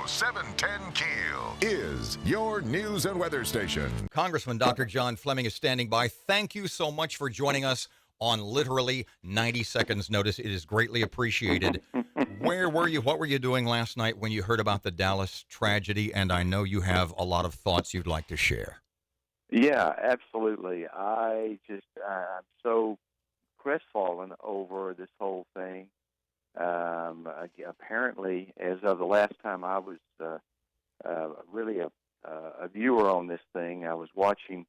710 KEEL is your news and weather station. Congressman Dr. John Fleming is standing by. Thank you so much for joining us on literally 90 seconds notice. It is greatly appreciated. Where were you? What were you doing last night when you heard about the Dallas tragedy? And I know you have a lot of thoughts you'd like to share. Yeah, absolutely. I'm so crestfallen over this whole thing. Apparently, as of the last time I was really a viewer on this thing, I was watching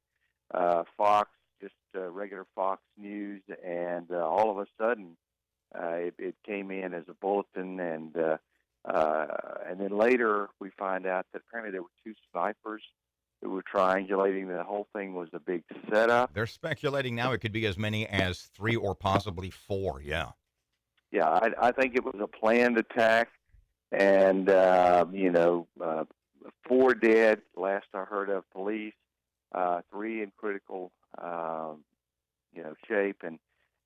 Fox, just regular Fox News, and all of a sudden it came in as a bulletin, and then later we find out that apparently there were two snipers who were triangulating. The whole thing was a big setup. They're speculating now it could be as many as 3 or possibly 4, yeah. Yeah, I think it was a planned attack, and 4 dead, last I heard of police, 3 in critical, shape,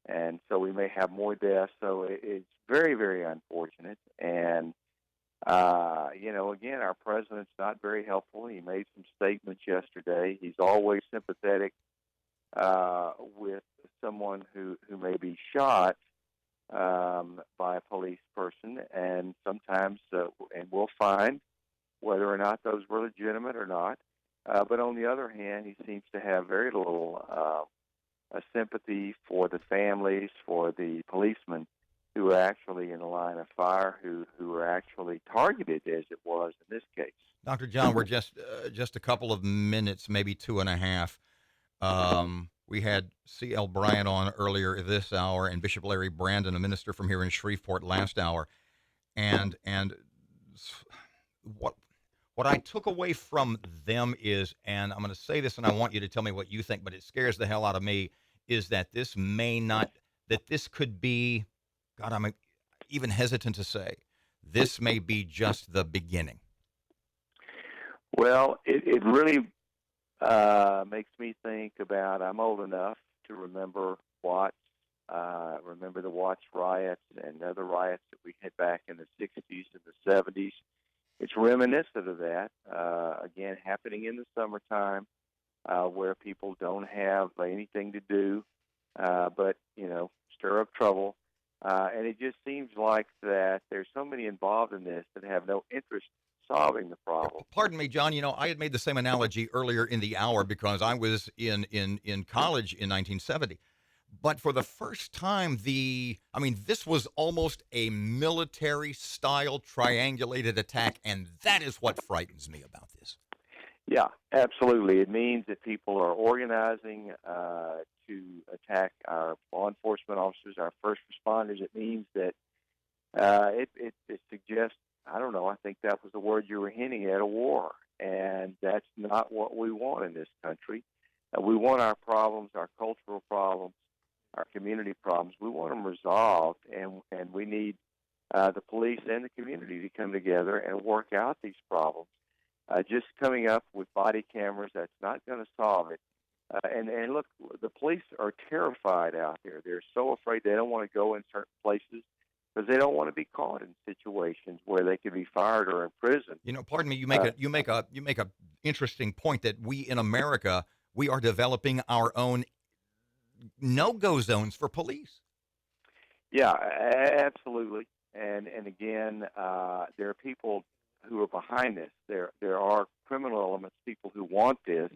and so we may have more deaths. So it's very, very unfortunate, and again, our president's not very helpful. He made some statements yesterday. He's always sympathetic with someone who may be shot by a police person, and sometimes, and we'll find whether or not those were legitimate or not. But on the other hand, he seems to have very little sympathy for the families, for the policemen who are actually in the line of fire, who are actually targeted, as it was in this case. Dr. John, we're just a couple of minutes, maybe 2.5. We had C.L. Bryant on earlier this hour, and Bishop Larry Brandon, a minister from here in Shreveport, last hour. And what I took away from them is, and I'm going to say this, and I want you to tell me what you think, but it scares the hell out of me, is that this could be, God, I'm even hesitant to say, this may be just the beginning. Well, it really makes me think about, I'm old enough to remember Watts, remember the Watts riots and other riots that we had back in the 60s and the 70s. It's reminiscent of that, again, happening in the summertime, where people don't have anything to do but, stir up trouble. And it just seems like that there's so many involved in this that have no interest in solving the problem. Pardon me, John. I had made the same analogy earlier in the hour because I was in college in 1970. But for the first time, this was almost a military-style triangulated attack, and that is what frightens me about this. Yeah, absolutely. It means that people are organizing to attack our law enforcement officers, our first responders. It means that it suggests, I don't know, I think that was the word you were hinting at, a war. And that's not what we want in this country. We want our problems, our cultural problems, our community problems. We want them resolved, and we need the police and the community to come together and work out these problems. Just coming up with body cameras, that's not going to solve it. And look, the police are terrified out there. They're so afraid. They don't want to go in certain places because they don't want to be caught in situations where they could be fired or imprisoned. Pardon me. You make a interesting point that we in America, we are developing our own no-go zones for police. Yeah, absolutely. And again, there are people who are behind this. There are criminal elements, people who want this,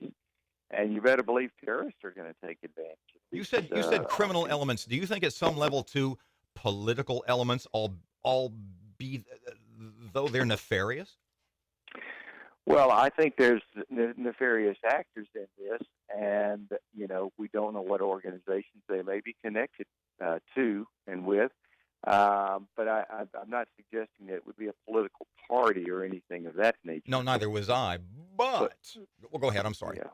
and you better believe terrorists are going to take advantage of this. You said criminal elements. Do you think at some level too political elements all be though they're nefarious? Well, I think there's nefarious actors in this, and we don't know what organizations they may be connected to and with. But I'm not suggesting that it would be a political party or anything of that nature. No, neither was I. But well, go ahead. I'm sorry. Yeah.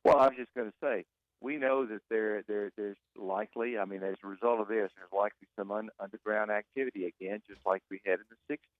Well, I was just going to say, we know that there's likely, as a result of this, there's likely some underground activity again, just like we had in the 60s.